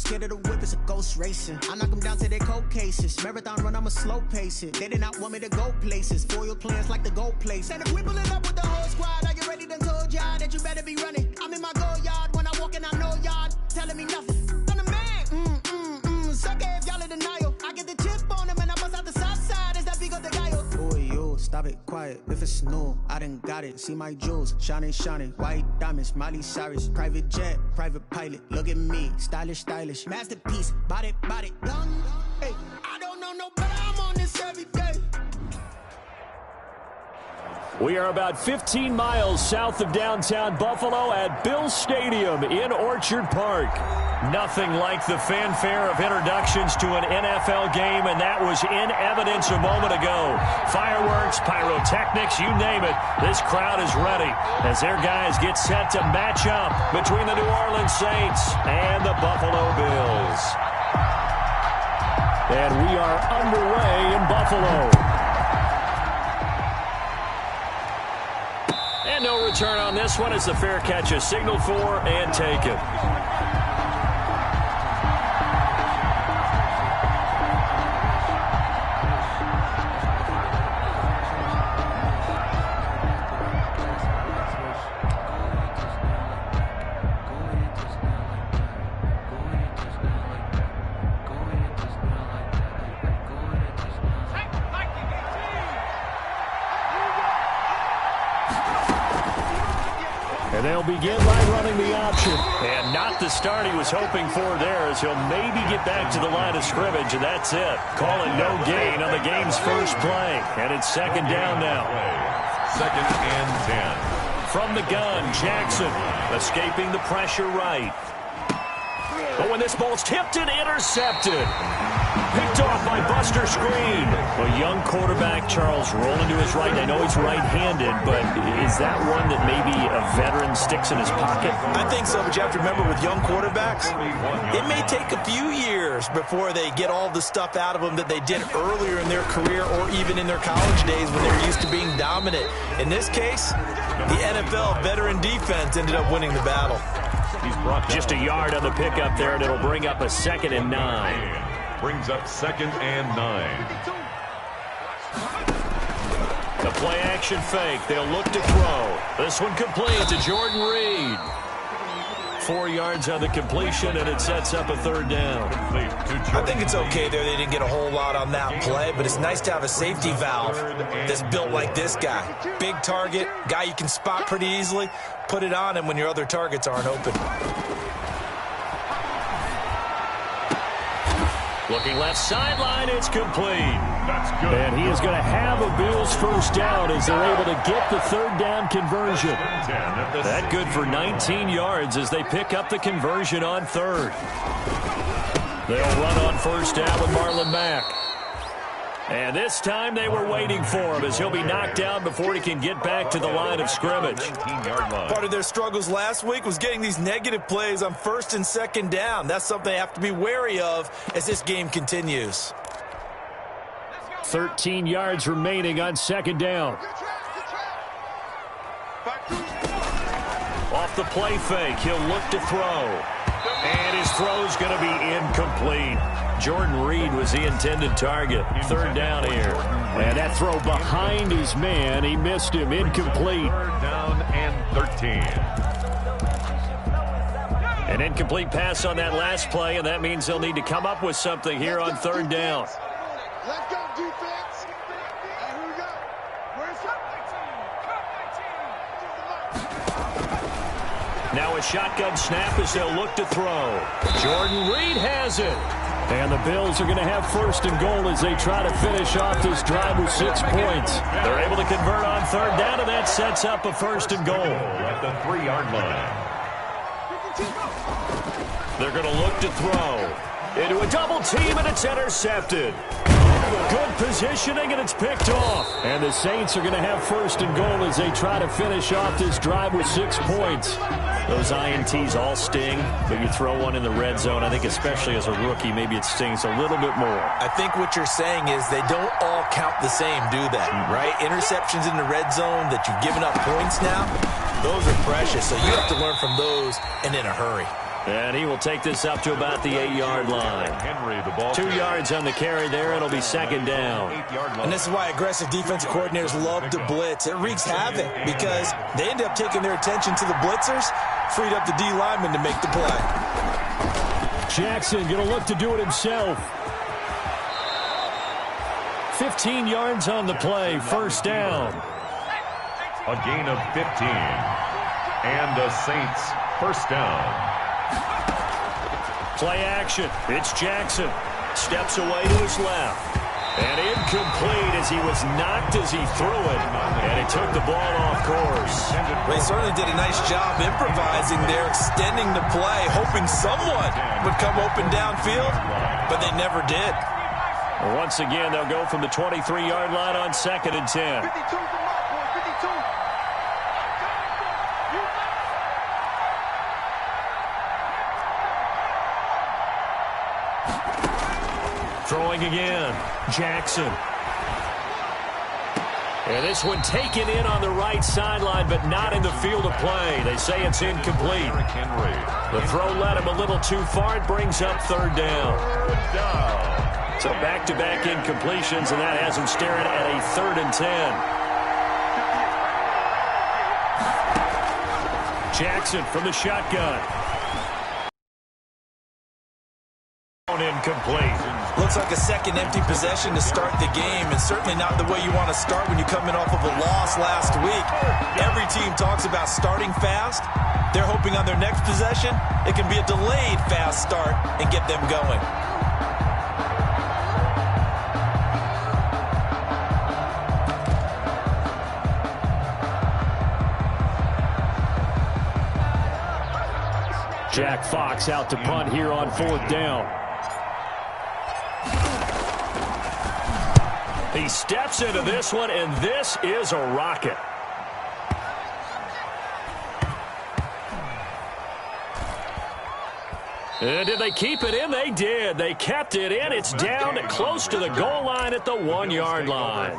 scared of the whip, it's a ghost racing. I knock them down to their cold cases. Marathon run, I'ma slow pace it. They did not want me to go places. Foil plans like the gold place. And if we pulling up with the whole squad, are you ready? Done told y'all that you better be running. I'm in my go yard when I walk in, I know y'all telling me nothing. I'm the man. Suck it if y'all in denial. I get the chip on them and I bust out the south side. Is that big of the guy? Oh, yo, stop it, quiet. If it's new, I done got it. See my jewels, shining, shining. White diamonds, Miley Cyrus. Private jet, private pilot. Look at me, stylish, stylish. Masterpiece, body, young. Hey, I don't know no better. I'm on this every day. We are about 15 miles south of downtown Buffalo at Bill Stadium in Orchard Park. Nothing like the fanfare of introductions to an NFL game, and that was in evidence a moment ago. Fireworks, pyrotechnics, you name it. This crowd is ready as their guys get set to match up between the New Orleans Saints and the Buffalo Bills. And we are underway in Buffalo. And no return on this one as the fair catch is signaled for and taken. And they'll begin by running the option. And not the start he was hoping for there, as he'll maybe get back to the line of scrimmage, and that's it. Calling no gain on the game's first play. And it's second down now. Second and 10. From the gun, Jackson escaping the pressure right. But when this ball's tipped and intercepted. Picked off by Buster Screen. A young quarterback, Charles, rolling to his right. I know he's right-handed, but is that one that maybe a veteran sticks in his pocket? I think so, but you have to remember with young quarterbacks, it may take a few years before they get all the stuff out of them that they did earlier in their career or even in their college days when they were used to being dominant. In this case, the NFL veteran defense ended up winning the battle. Just a yard on the pickup there, and it'll bring up a 2nd and 9. Brings up 2nd and 9. The play-action fake. They'll look to throw. This one complete to Jordan Reed. 4 yards on the completion, and it sets up a 3rd down. I think it's okay there. They didn't get a whole lot on that play, but it's nice to have a safety valve that's built like this guy. Big target, guy you can spot pretty easily. Put it on him when your other targets aren't open. Looking left sideline, it's complete. That's good. And he is going to have a Bills first down as they're able to get the 3rd down conversion. That good for 19 yards as they pick up the conversion on 3rd. They'll run on 1st down with Marlon Mack. And this time they were waiting for him as he'll be knocked down before he can get back to the line of scrimmage. Part of their struggles last week was getting these negative plays on 1st and 2nd down. That's something they have to be wary of as this game continues. 13 yards remaining on 2nd down. Off the play fake, he'll look to throw. And his throw's going to be incomplete. Jordan Reed was the intended target. 3rd down here. And that throw behind his man. He missed him. Incomplete. 3rd down and 13. An incomplete pass on that last play, and that means they'll need to come up with something here on 3rd down. Let's go, defense. Here we go. Where's Now a shotgun snap as they'll look to throw. Jordan Reed has it. And the Bills are going to have 1st and goal as they try to finish off this drive with 6 points. They're able to convert on 3rd down, and that sets up a 1st and goal. At the 3-yard line. They're going to look to throw. Into a double team, and it's intercepted. Good positioning, and it's picked off. And the Saints are going to have 1st and goal as they try to finish off this drive with 6 points. Those INTs all sting, but you throw one in the red zone, I think especially as a rookie, maybe it stings a little bit more. I think what you're saying is they don't all count the same, do they? Right? Interceptions in the red zone that you've given up points now, those are precious, so you have to learn from those and in a hurry. And he will take this up to about the 8-yard line. Henry, the ball 2 yards on the carry there. It'll be second down. And this is why aggressive defensive coordinators love to blitz. It wreaks havoc because they end up taking their attention to the blitzers, freed up the D lineman to make the play. Jackson going to look to do it himself. 15 yards on the play, first down. A gain of 15. And the Saints first down. Play action. It's Jackson. Steps away to his left. And incomplete as he was knocked as he threw it. And he took the ball off course. They certainly did a nice job improvising there, extending the play, hoping someone would come open downfield, but they never did. Once again, they'll go from the 23-yard line on 2nd and 10. 52 for my boy, 52. Throwing again, Jackson. And this one taken in on the right sideline, but not in the field of play. They say it's incomplete. The throw led him a little too far. It brings up third down. So back-to-back incompletions, and that has him staring at a 3rd and 10. Jackson from the shotgun. Incomplete. Looks like a second empty possession to start the game, and certainly not the way you want to start when you're coming off of a loss last week. Every team talks about starting fast. They're hoping on their next possession it can be a delayed fast start and get them going. Jack Fox out to punt here on 4th down. He steps into this one, and this is a rocket. Did they keep it in? They did. They kept it in. It's down close to the goal line at the 1-yard line.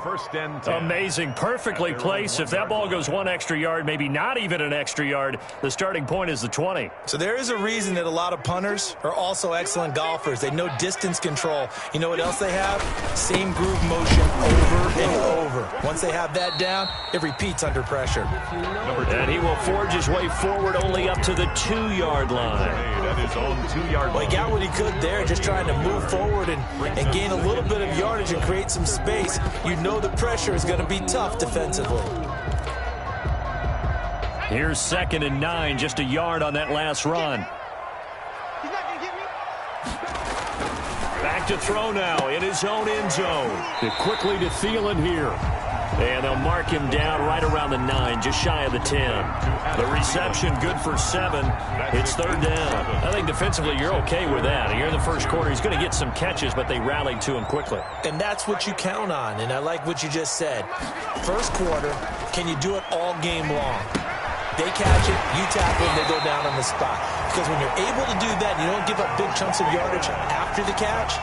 Amazing. Perfectly placed. If that ball goes 1 extra yard, maybe not even an extra yard, the starting point is the 20. So there is a reason that a lot of punters are also excellent golfers. They know distance control. You know what else they have? Same groove motion over and over. Once they have that down, it repeats under pressure. And he will forge his way forward only up to the 2-yard line. That is on 2-yard Well, he got what he could there, just trying to move forward and gain a little bit of yardage and create some space. You know the pressure is going to be tough defensively. Here's 2nd and 9, just a yard on that last run. He's not going to get me. Back to throw now in his own end zone. Quickly to Thielen here. And they'll mark him down right around the 9, just shy of the 10. The reception good for 7. It's 3rd down. I think defensively you're okay with that. Here in the first quarter, he's going to get some catches, but they rallied to him quickly. And that's what you count on, and I like what you just said. First quarter, can you do it all game long? They catch it, you tackle them, they go down on the spot. Because when you're able to do that, you don't give up big chunks of yardage after the catch,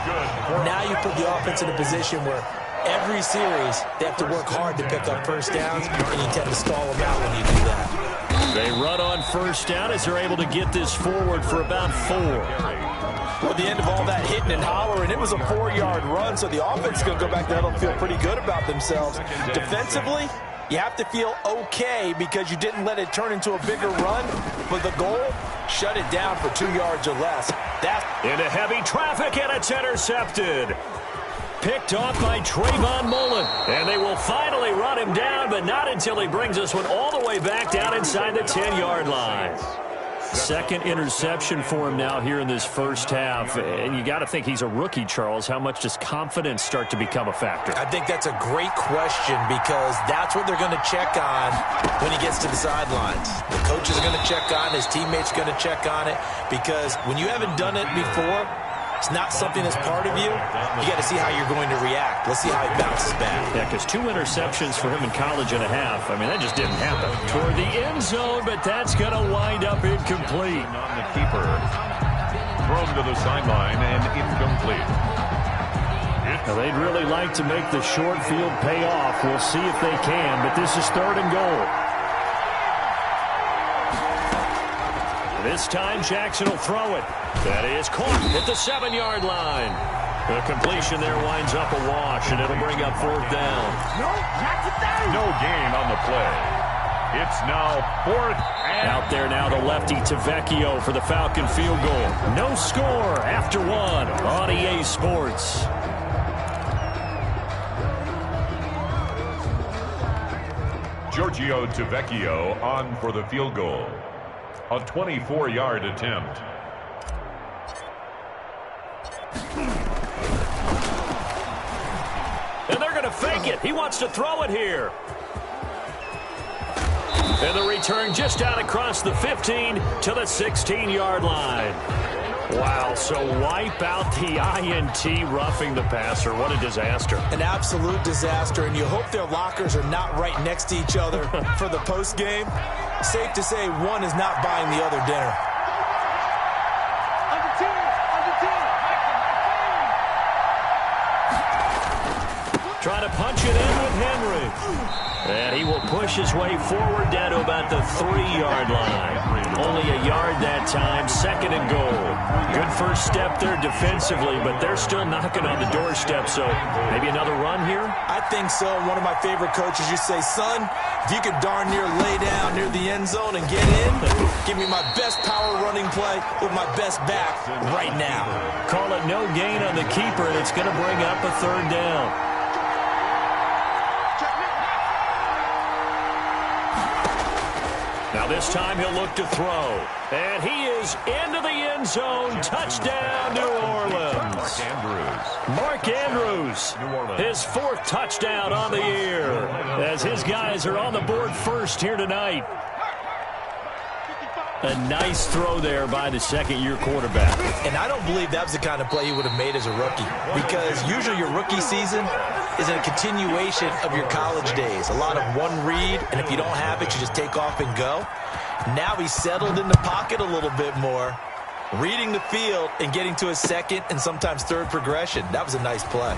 now you put the offense in a position where every series, they have to work hard to pick up first downs, and you tend to stall them out when you do that. They run on first down as they're able to get this forward for about 4. Well, at the end of all that hitting and hollering, it was a 4-yard run, so the offense is going to go back there and feel pretty good about themselves. Defensively, you have to feel okay because you didn't let it turn into a bigger run, but the goal, shut it down for 2 yards or less. That's into heavy traffic, and it's intercepted. Picked off by Trayvon Mullen. And they will finally run him down, but not until he brings this one all the way back down inside the 10-yard line. Second interception for him now here in this first half. And you got to think he's a rookie, Charles. How much does confidence start to become a factor? I think that's a great question because that's what they're going to check on when he gets to the sidelines. The coaches are going to check on, his teammates are going to check on it because when you haven't done it before, it's not something that's part of you. You got to see how you're going to react. Let's see how he bounces back. Yeah, because 2 interceptions for him in college and a half. I mean, that just didn't happen. Toward the end zone, but that's going to wind up incomplete. On the keeper. Thrown to the sideline and incomplete. Now, they'd really like to make the short field pay off. We'll see if they can, but this is 3rd and goal. This time Jackson will throw it. That is caught at the 7-yard line. The completion there winds up a wash, and it'll bring up 4th down. No gain on the play. It's now 4th and... Out there now the lefty Tavecchio for the Falcon field goal. No score after 1 on EA Sports. Giorgio Tavecchio on for the field goal. A 24-yard attempt. And they're going to fake it. He wants to throw it here. And the return just out across the 15 to the 16-yard line. Wow, so wipe out the INT roughing the passer. What a disaster. An absolute disaster, and you hope their lockers are not right next to each other for the postgame. Safe to say one is not buying the other dinner. Trying to punch it in with Henry. And he will push his way forward down to about the 3-yard line. Only a yard that time, 2nd and goal. Good first step there defensively, but they're still knocking on the doorstep, so maybe another run here? I think so. One of my favorite coaches used to say, son, if you could darn near lay down near the end zone and get in, give me my best power running play with my best back right now. Call it no gain on the keeper, and it's going to bring up a 3rd down. Now this time he'll look to throw. And he is into the end zone. Touchdown, New Orleans. Mark Andrews. His 4th touchdown on the year. As his guys are on the board first here tonight. A nice throw there by the 2nd-year quarterback. And I don't believe that was the kind of play he would have made as a rookie. Because usually your rookie season is a continuation of your college days. A lot of one read, and if you don't have it, you just take off and go. Now he's settled in the pocket a little bit more, reading the field and getting to his 2nd and sometimes 3rd progression. That was a nice play.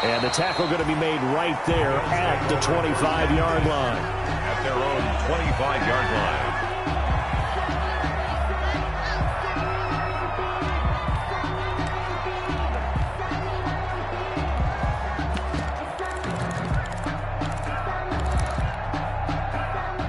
And the tackle going to be made right there at the 25-yard line. At their own 25-yard line.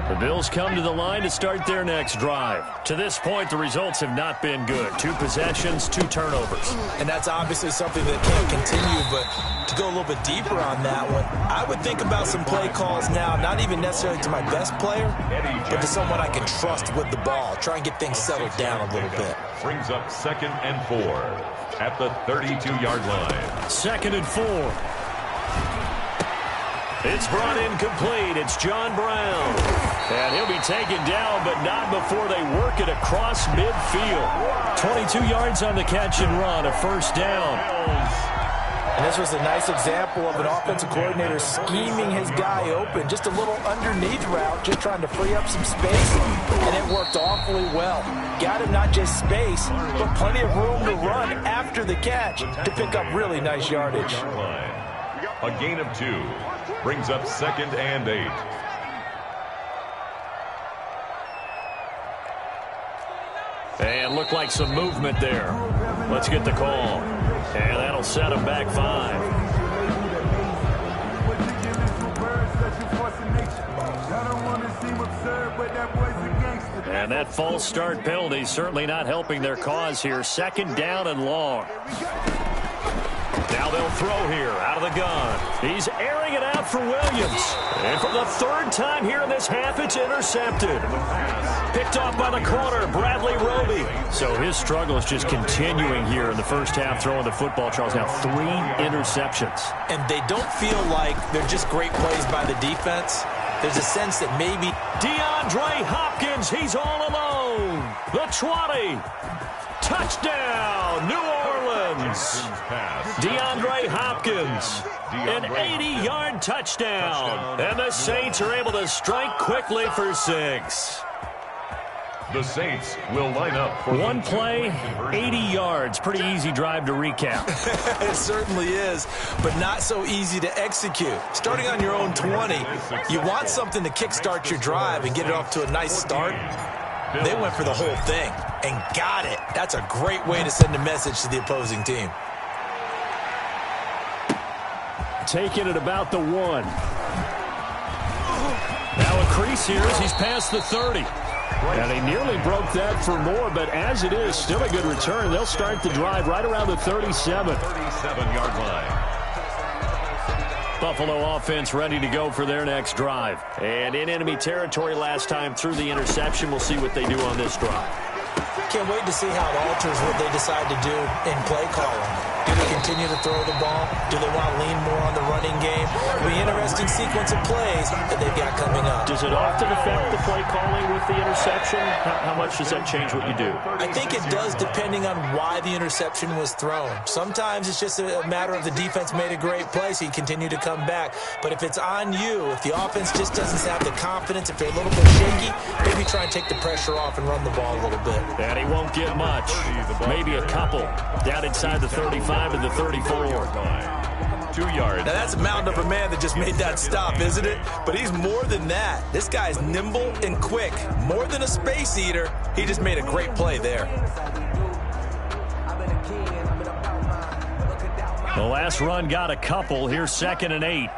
The Bills come to the line to start their next drive. To this point, the results have not been good. 2 possessions, 2 turnovers. And that's obviously something that can't continue, but to go a little bit deeper on that one, I would think about some play calls now, not even necessarily to my best player, but to someone I can trust with the ball. Try and get things settled down a little bit. Brings up 2nd and 4 at the 32-yard line. 2nd and 4. It's brought in complete. It's John Brown. And he'll be taken down, but not before they work it across midfield. 22 yards on the catch and run, a 1st down. And this was a nice example of an offensive coordinator scheming his guy open. Just a little underneath route, just trying to free up some space. And it worked awfully well. Got him not just space, but plenty of room to run after the catch to pick up really nice yardage. A gain of 2. Brings up 2nd and 8. And looked like some movement there. Let's get the call. And that'll set him back 5. And that false start penalty certainly not helping their cause here. 2nd down and long. Now they'll throw here out of the gun. He's airing it out for Williams. And for the 3rd time here in this half, it's intercepted. Picked off by the corner, Bradley Roby. So his struggle is just continuing here in the first half, throwing the football. Charles, now 3 interceptions. And they don't feel like they're just great plays by the defense. There's a sense that maybe DeAndre Hopkins, he's all alone. The 20. Touchdown, New Orleans. DeAndre Hopkins, an 80-yard touchdown. And the Saints are able to strike quickly for 6. The Saints will line up for one play, 80 yards. Pretty easy drive to recap. It certainly is, but not so easy to execute. Starting on your own 20, you want something to kickstart your drive and get it off to a nice start. They went for the whole thing and got it. That's a great way to send a message to the opposing team. Taking it about the 1. Now a crease here as he's past the 30. And he nearly broke that for more, but as it is, still a good return. They'll start the drive right around the 37. 37-yard line. Buffalo offense ready to go for their next drive. And in enemy territory last time through the interception. We'll see what they do on this drive. Can't wait to see how it alters what they decide to do in play calling. Do they continue to throw the ball? Do they want to lean more on the running game? It'll be an interesting sequence of plays that they've got coming up. Does it often affect the play calling with the interception? How much does that change what you do? I think it does depending on why the interception was thrown. Sometimes it's just a matter of the defense made a great play, so you continue to come back. But if it's on you, if the offense just doesn't have the confidence, if they're a little bit shaky, maybe try and take the pressure off and run the ball a little bit. And he won't get much. Maybe a couple. Down inside the 35 and the 34. 2 yards. Now, that's a mountain of a man that just made that stop, isn't it? But he's more than that. This guy's nimble and quick. More than a space eater. He just made a great play there. The last run got a couple. Here's 2nd and 8.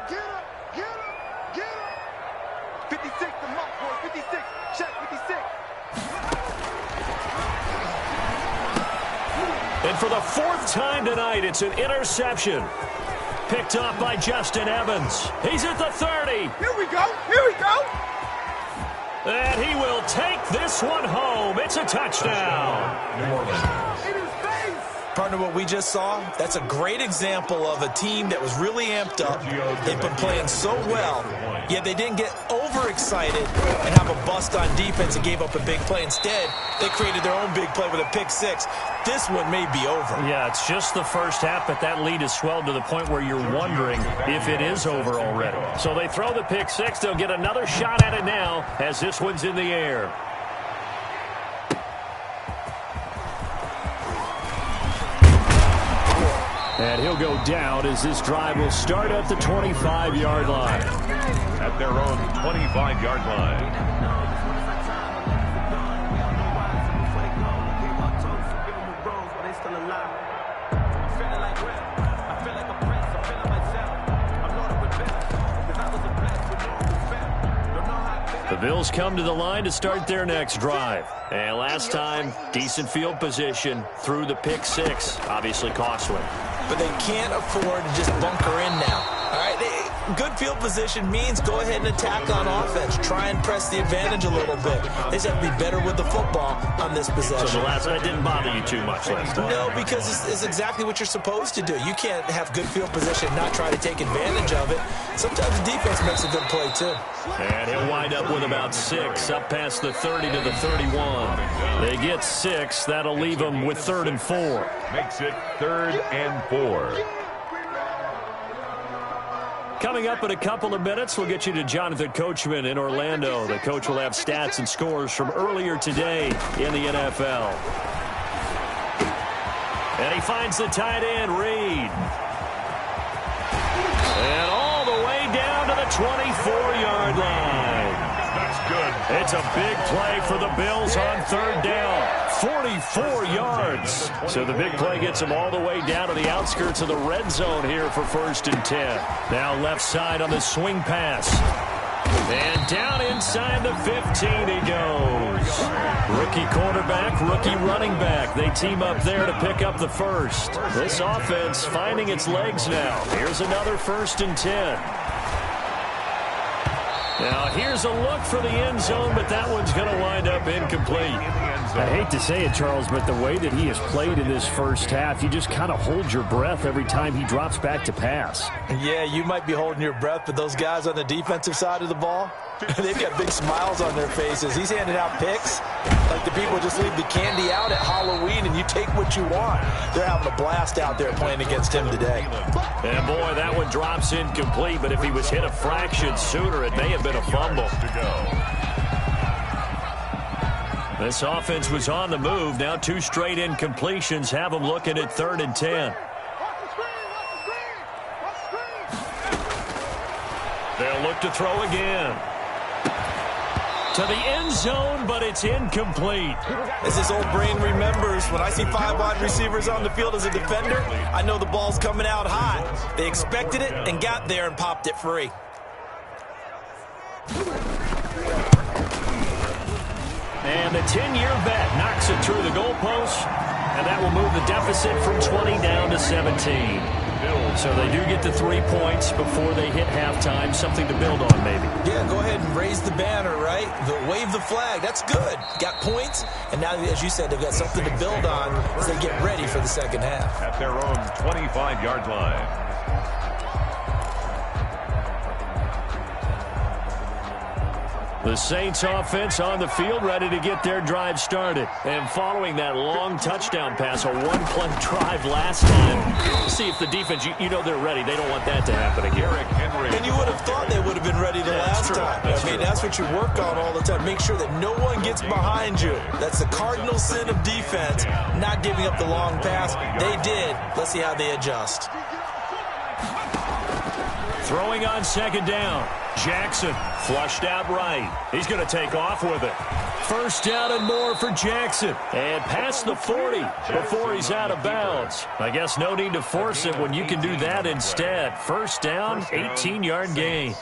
Get him! Get him! Get him! 56, the mark, boy. 56. Check, 56. And for the 4th time tonight, it's an interception. Picked up by Justin Evans. He's at the 30. Here we go! Here we go! And he will take this one home. It's a touchdown. In his face! Partner, what we just saw, that's a great example of a team that was really amped up. They've been playing so well, yet they didn't get overexcited and have a bust on defense and gave up a big play. Instead, they created their own big play with a pick six. This one may be over. Yeah, it's just the first half, but that lead has swelled to the point where you're wondering if it is over already. So they throw the pick six. They'll get another shot at it now as this one's in the air. And he'll go down as this drive will start at the 25-yard line. At their own 25-yard line. The Bills come to the line to start their next drive. And last time, decent field position through the pick six. Obviously costly. But they can't afford to just bunker in now. All right, good field position means go ahead and attack on offense. Try and press the advantage a little bit. They just have to be better with the football on this possession. So the last night didn't bother you too much last time? No, because it's exactly what you're supposed to do. You can't have good field position and not try to take advantage of it. Sometimes the defense makes a good play, too. And he'll wind up with about 6, up past the 30 to the 31. They get 6. That'll leave them with 3rd and 4. Makes it 3rd and 4. Coming up in a couple of minutes, we'll get you to Jonathan Coachman in Orlando. The coach will have stats and scores from earlier today in the NFL. And he finds the tight end, Reed. And all the way down to the 24-yard line. That's good. It's a big play for the Bills on 3rd down. 44 yards. So the big play gets them all the way down to the outskirts of the red zone here for 1st and 10. Now left side on the swing pass. And down inside the 15 he goes. Rookie quarterback, rookie running back. They team up there to pick up the first. This offense finding its legs now. Here's another 1st and 10. Now, here's a look for the end zone, but that one's going to wind up incomplete. I hate to say it, Charles, but the way that he has played in this first half, you just kind of hold your breath every time he drops back to pass. Yeah, you might be holding your breath, but those guys on the defensive side of the ball, they've got big smiles on their faces. He's handing out picks like the people just leave the candy out at Halloween and you take what you want. They're having a blast out there playing against him today. And boy, that one drops incomplete, but if he was hit a fraction sooner, it may have been a fumble. This offense was on the move. Now 2 straight incompletions have them looking at 3rd and 10. They'll look to throw again. To the end zone, but it's incomplete. As this old brain remembers, when I see 5 wide receivers on the field as a defender, I know the ball's coming out high. They expected it and got there and popped it free. And the 10-year vet knocks it through the goalpost, and that will move the deficit from 20 down to 17. So they do get the 3 points before they hit halftime, something to build on maybe. Yeah, go ahead and raise the banner, right? Wave the flag. That's good. Got points, and now, as you said, they've got something to build on as they get ready for the second half. At their own 25-yard line. The Saints offense on the field, ready to get their drive started. And following that long touchdown pass, a one-play drive last time. See if the defense, you know they're ready. They don't want that to happen again. And you would have thought they would have been ready the last time. I mean, that's what you work on all the time. Make sure that no one gets behind you. That's the cardinal sin of defense, not giving up the long pass. They did. Let's see how they adjust. Throwing on second down. Jackson flushed out right. He's going to take off with it. First down and more for Jackson. And past the 40 before he's out of bounds. I guess no need to force it when you can do that instead. First down, 18-yard gain.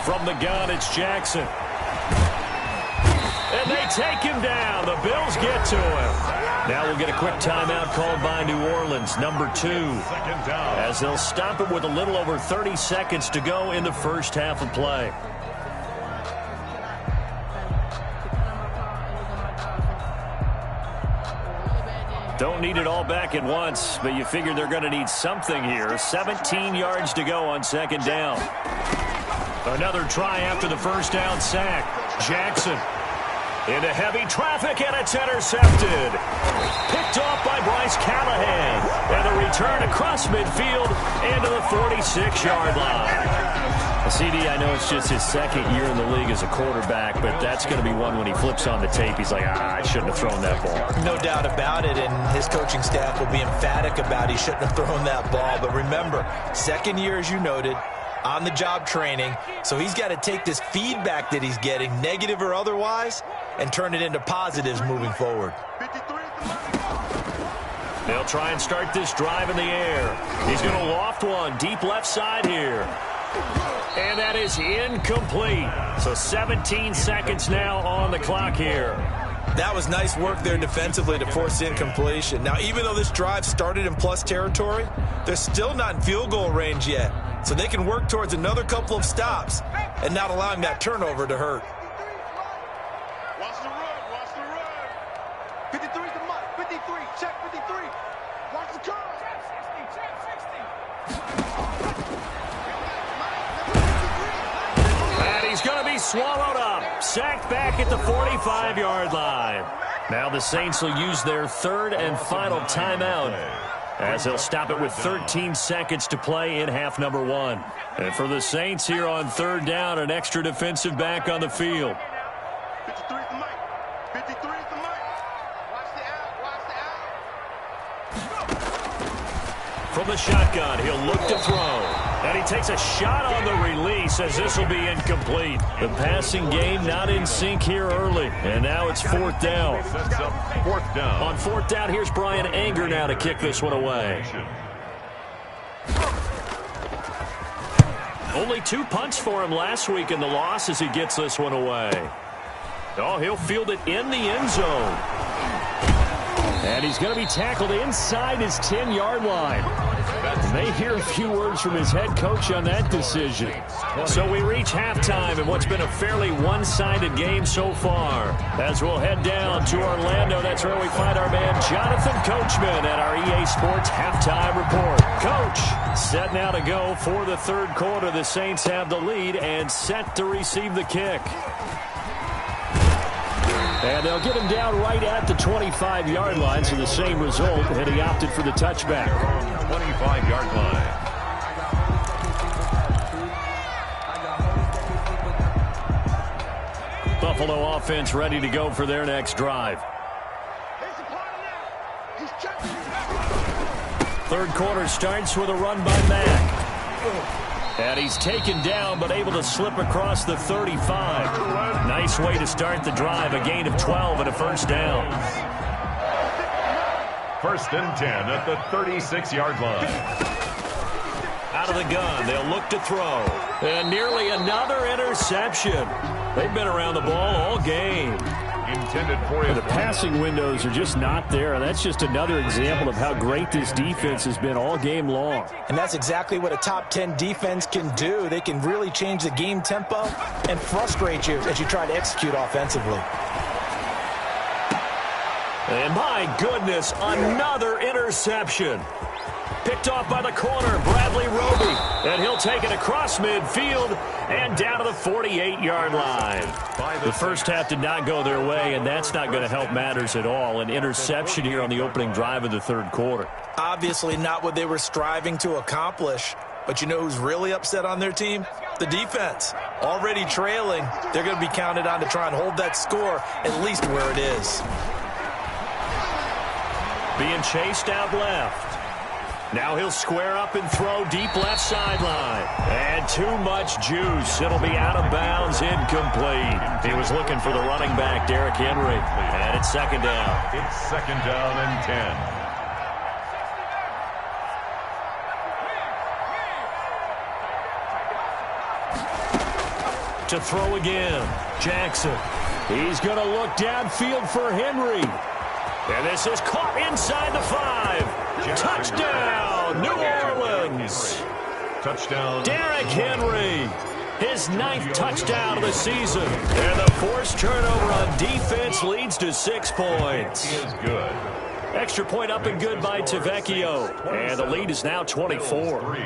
From the gun, it's Jackson. And they take him down. The Bills get to him. Now we'll get a quick timeout called by New Orleans, number 2. As they'll stop it with a little over 30 seconds to go in the first half of play. Don't need it all back at once, but you figure they're going to need something here. 17 yards to go on second down. Another try after the first down sack. Jackson into heavy traffic, and it's intercepted. Picked off by Bryce Callahan. And the return across midfield into the 46-yard line. CD, I know it's just his second year in the league as a quarterback, but that's going to be one when he flips on the tape. He's like, I shouldn't have thrown that ball. No doubt about it, and his coaching staff will be emphatic about he shouldn't have thrown that ball. But remember, second year, as you noted, on-the-job training, so he's got to take this feedback that he's getting, negative or otherwise, and turn it into positives moving forward. They'll try and start this drive in the air. He's going to loft one deep left side here. And that is incomplete. So 17 seconds now on the clock here. That was nice work there defensively to force incompletion. Now, even though this drive started in plus territory, they're still not in field goal range yet. So they can work towards another couple of stops and not allowing that turnover to hurt. Watch the run, watch the run. 53's the mark, 53, check 53. Watch the curve. Check 60, check 60. And he's going to be swallowed up. Sacked back at the 45-yard line. Now the Saints will use their third and final timeout, as they'll stop it with 13 seconds to play in half number 1. And for the Saints here on third down, an extra defensive back on the field. 53 is the mic. 53 is the mic. Watch the out, watch the out. From the shotgun, he'll look to throw. And he takes a shot on the release as this will be incomplete. The passing game not in sync here early. And now it's fourth down. Fourth down. On fourth down, here's Brian Anger now to kick this one away. Only 2 punts for him last week in the loss as he gets this one away. Oh, he'll field it in the end zone. And he's going to be tackled inside his 10-yard line. And they hear a few words from his head coach on that decision. So we reach halftime in what's been a fairly one-sided game so far. As we'll head down to Orlando, that's where we find our man Jonathan Coachman at our EA Sports Halftime Report. Coach, set now to go for the third quarter. The Saints have the lead and set to receive the kick. And they'll get him down right at the 25-yard line, so the same result, and he opted for the touchback. 25-yard line. Buffalo offense ready to go for their next drive. Third quarter starts with a run by Mack. And he's taken down but able to slip across the 35. Nice way to start the drive. A gain of 12 and a first down. First and 10 at the 36-yard line. Out of the gun, they'll look to throw. And nearly another interception. They've been around the ball all game. Intended for his the passing windows are just not there, and that's just another example of how great this defense has been all game long. And that's exactly what a top 10 defense can do. They can really change the game tempo and frustrate you as you try to execute offensively. And my goodness, another interception. Picked off by the corner, Bradley Roby. And he'll take it across midfield and down to the 48-yard line. The first half did not go their way, and that's not going to help matters at all. An interception here on the opening drive of the third quarter. Obviously not what they were striving to accomplish. But you know who's really upset on their team? The defense. Already trailing, they're going to be counted on to try and hold that score at least where it is. Being chased out left. Now he'll square up and throw deep left sideline. And too much juice. It'll be out of bounds, incomplete. He was looking for the running back, Derrick Henry. And it's second down. It's second down and 10. To throw again. Jackson. He's going to look downfield for Henry. And this is caught inside the 5. Touchdown, New Orleans. Touchdown. Derrick Henry. His 9th touchdown of the season. And the forced turnover on defense leads to 6 points. He is good. Extra point up and good by Tavecchio. And the lead is now 24.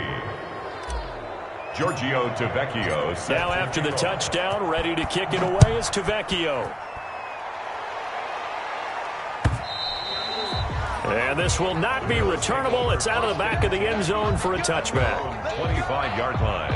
Giorgio Tavecchio. Now after the touchdown, ready to kick it away is Tavecchio. And this will not be returnable. It's out of the back of the end zone for a touchback. 25-yard line.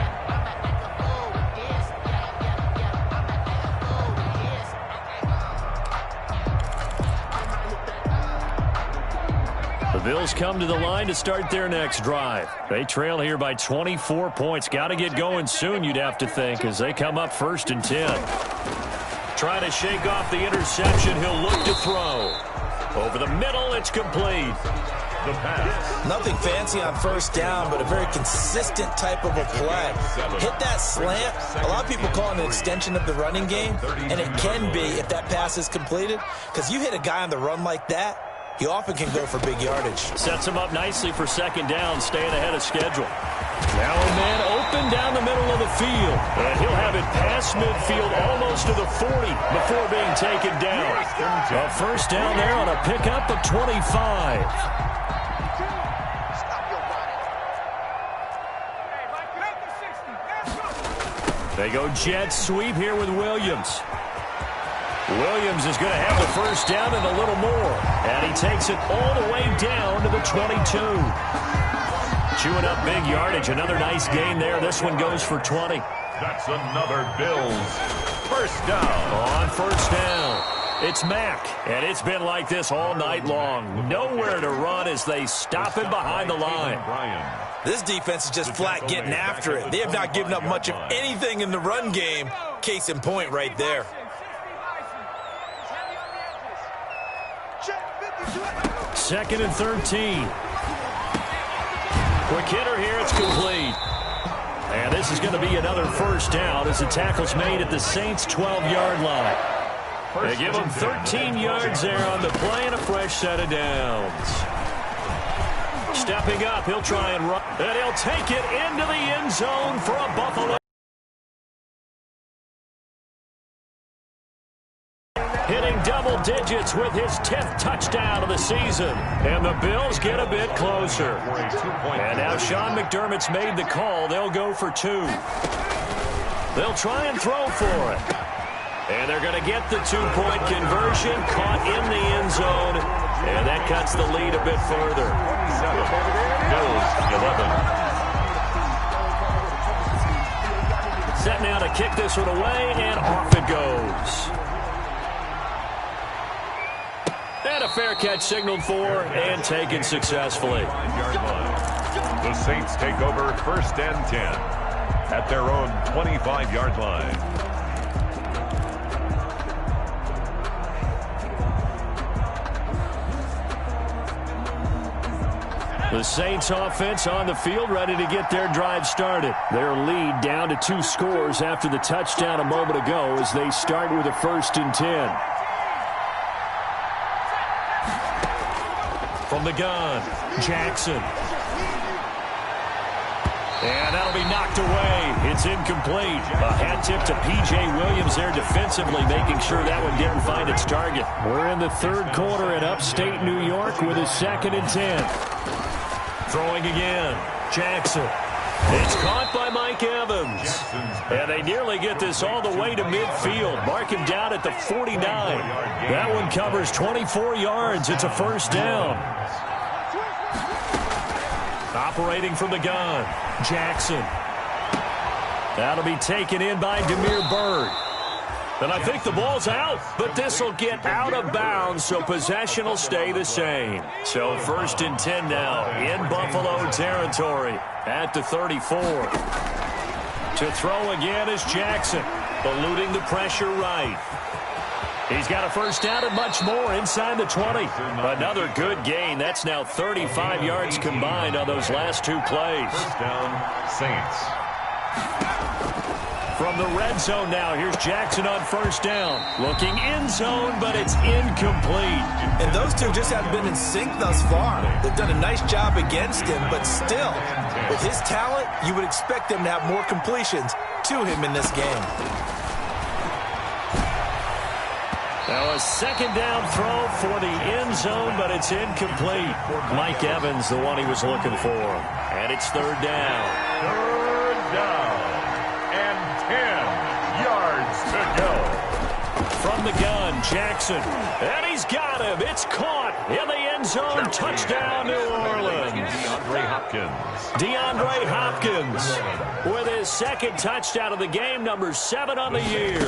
The Bills come to the line to start their next drive. They trail here by 24 points. Got to get going soon, you'd have to think, as they come up first and 10. Trying to shake off the interception. He'll look to throw. Over the middle, it's complete. The pass. Nothing fancy on first down, but a very consistent type of a play. Hit that slant. A lot of people call it an extension of the running game, and it can be if that pass is completed, because you hit a guy on the run like that, he often can go for big yardage. Sets him up nicely for second down, staying ahead of schedule. Now a man open down the middle of the field. And he'll have it past midfield almost to the 40 before being taken down. A first down there on a pickup of 25. They go jet sweep here with Williams. Williams is going to have the first down and a little more. And he takes it all the way down to the 22. Chewing up big yardage. Another nice gain there. This one goes for 20. That's another Bills first down. On first down, it's Mack. And it's been like this all night long. Nowhere to run as they stop him behind the line. This defense is just flat getting after it. They have not given up much of anything in the run game. Case in point right there. Second and 13. Quick hitter here, it's complete. And this is going to be another first down as the tackle's made at the Saints' 12-yard line. They give him 13 yards there on the play and a fresh set of downs. Stepping up, he'll try and run. And he'll take it into the end zone for a Buffalo. Hitting double digits with his 10th touchdown of the season. And the Bills get a bit closer. And now Sean McDermott's made the call. They'll go for 2. They'll try and throw for it. And they're going to get the 2-point conversion. Caught in the end zone. And that cuts the lead a bit further. Bills 11. Set now to kick this one away, and off it goes. And a fair catch signaled for and taken successfully. The Saints take over 1st and 10 at their own 25-yard line. The Saints offense on the field, ready to get their drive started. Their lead down to 2 scores after the touchdown a moment ago as they start with a 1st and 10. From the gun, Jackson. And that'll be knocked away. It's incomplete. A hat tip to P.J. Williams there defensively, making sure that one didn't find its target. We're in the 3rd quarter in upstate New York with a 2nd and 10. Throwing again, Jackson. It's caught by Mike Evans. And they nearly get this all the way to midfield. Mark him down at the 49. That one covers 24 yards. It's a 1st down. Operating from the gun, Jackson. That'll be taken in by Demir Bird. And I think the ball's out, but this will get out of bounds, so possession will stay the same. So 1st and 10 now in Buffalo territory at the 34. To throw again is Jackson, eluding the pressure right. He's got a 1st down and much more inside the 20. Another good gain. That's now 35 yards combined on those last 2 plays. 1st down, Saints. From the red zone now, here's Jackson on 1st down. Looking in zone, but it's incomplete. And those two just haven't been in sync thus far. They've done a nice job against him, but still, with his talent, you would expect them to have more completions to him in this game. Now a 2nd down throw for the end zone, but it's incomplete. Mike Evans, the one he was looking for. And it's 3rd down. 3rd down. And 10 yards to go. From the gun, Jackson. And he's got him. It's caught in the end zone. Touchdown, New Orleans. DeAndre Hopkins with his 2nd touchdown of the game, number 7 on the year.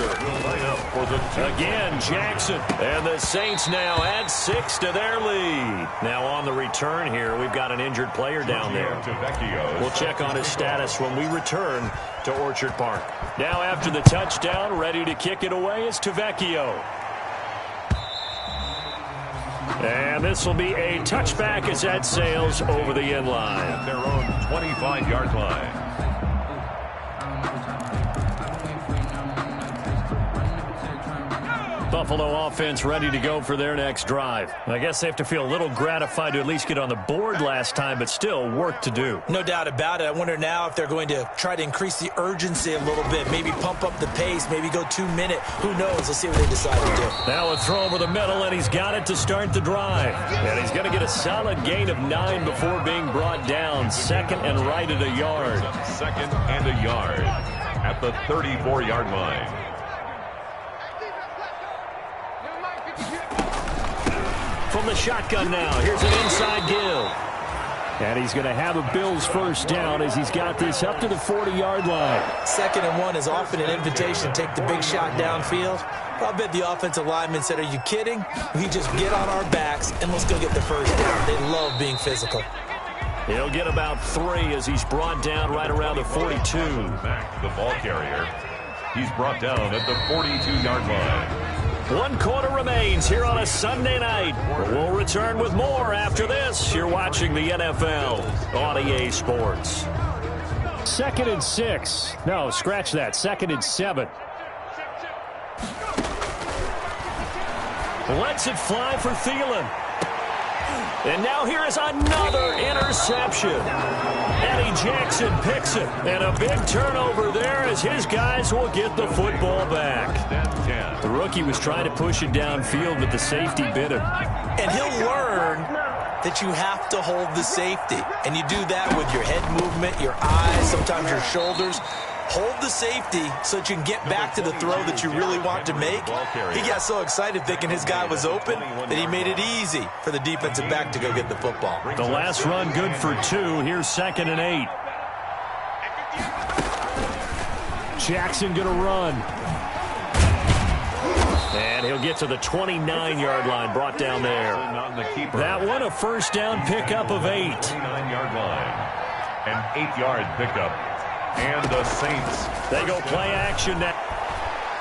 Again, Jackson. And the Saints now add 6 to their lead. Now on the return here, we've got an injured player down there. We'll check on his status when we return to Orchard Park. Now after the touchdown, ready to kick it away is Tavecchio. And this will be a touchback as that sails over the end line. At their own 25-yard line. Buffalo offense ready to go for their next drive. I guess they have to feel a little gratified to at least get on the board last time, but still work to do. No doubt about it. I wonder now if they're going to try to increase the urgency a little bit, maybe pump up the pace, maybe go 2-minute. Who knows? Let's see what they decide to do. Now a throw over the middle, and he's got it to start the drive. And he's going to get a solid gain of 9 before being brought down. 2nd and right at a yard. 2nd and a yard at the 34-yard line. From the shotgun now, here's an inside give. And he's going to have a Bills 1st down as he's got this up to the 40-yard line. 2nd and 1 is often an invitation to take the big shot downfield. I bet the offensive lineman said, are you kidding? We just get on our backs and let's go get the 1st down. They love being physical. He'll get about 3 as he's brought down right around the 42. Back to the ball carrier. He's brought down at the 42-yard line. 1 quarter remains here on a Sunday night. We'll return with more after this. You're watching the NFL on EA Sports. 2nd and 6. No, scratch that. 2nd and 7. Lets it fly for Thielen. And now here is another interception. Eddie Jackson picks it. And a big turnover there as his guys will get the football back. The rookie was trying to push it downfield, but the safety bit him. And he'll learn that you have to hold the safety. And you do that with your head movement, your eyes, sometimes your shoulders. Hold the safety so that you can get back to the throw that you really want to make. He got so excited thinking his guy was open that he made it easy for the defensive back to go get the football. The last run good for 2. Here's 2nd and 8. Jackson going to run. And he'll get to the 29-yard line, brought down there. That one a first down pickup of 8. 29-yard line. An 8-yard pickup. And the Saints. They go play action now.